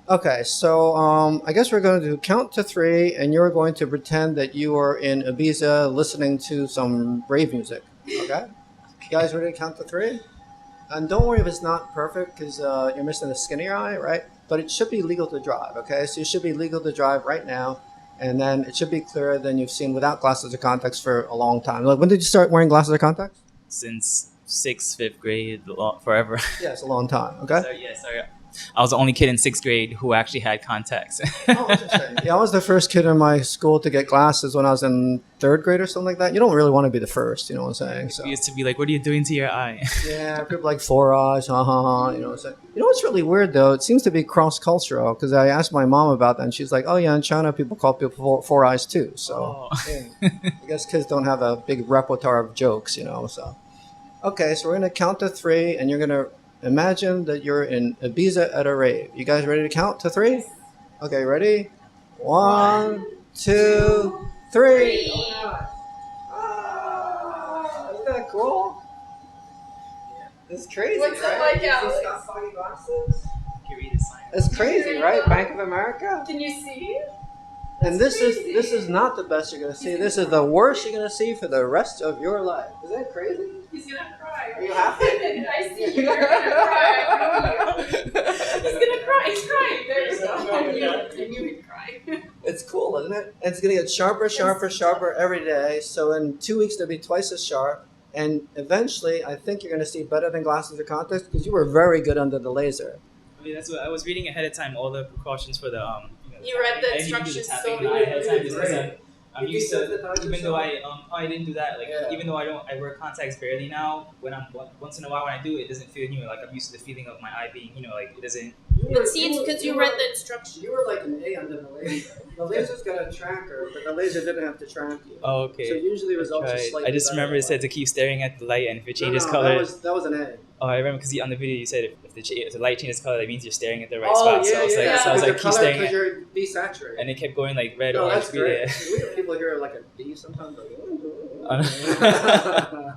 Okay, so I guess we're going to count to three, and you're going to pretend that you are in Ibiza listening to some rave music. Okay? You guys ready to count to three? And don't worry if it's not perfect because you're missing the skin of your eye, right? But it should be legal to drive, okay? So you should be legal to drive right now, and then it should be clearer than you've seen without glasses or contacts for a long time. Like, when did you start wearing glasses or contacts? Since sixth, fifth grade, forever. Yeah, it's a long time, okay? Sorry. I was the only kid in sixth grade who actually had contacts. Oh, interesting. Yeah, I was the first kid in my school to get glasses when I was in third grade or something like that. You don't really want to be the first, you know what I'm saying? So We used to be like, "What are you doing to your eye?" yeah, people like four eyes, ha ha ha. You know what I'm saying? You know what's really weird though? It seems to be cross cultural because I asked my mom about that, and she's like, "Oh yeah, in China people call people four eyes too." So Oh. yeah, I guess kids don't have a big repertoire of jokes, you know. So okay, so we're gonna count to three, and you're gonna imagine that you're in Ibiza at a rave. You guys ready to count to three? Okay, ready? One, two, three. Ah, isn't that cool? It's crazy, What's it right? like, He's Alex? just got foggy glasses. Can you read the sign? It's crazy, right? Bank of America. Can you see? And this is not the best you're gonna see. This is the worst you're gonna see for the rest of your life. Is that crazy? He's gonna cry. Are you happy? I see you. You're gonna cry. He's gonna cry. He's crying. There you go. I knew he'd cry. It's cool, isn't it? And it's gonna get sharper, sharper, sharper every day. So in 2 weeks they'll be twice as sharp. And eventually, I think you're gonna see better than glasses or contacts because you were very good under the laser. I mean, that's what I was reading ahead of time. All the precautions for the You read the I didn't do instructions so tapping ahead of time just because Right. I'm You used did to. that Even though yourself? I didn't do that. Like Yeah. even though I wear contacts barely now. When I'm once in a while when I do, it doesn't feel new. Like I'm used to the feeling of my eye being like it doesn't. But see, it's because you read the instructions. You were like an A under the laser. The laser's got a tracker, but the laser didn't have to track you. Oh, okay. So usually results are Tried. slightly I just better remember it said that to keep staring at the light, and if it way. changes No, color. that was an A. Oh, I remember because on the video you said if the light changes color, that means you're staring at the right Oh, spot. yeah, So I was like, yeah. so I was like, keep staring because at, you're desaturated. and it kept going like red, No, orange, that's green. great. We have people here like a D sometimes. Like, Oh.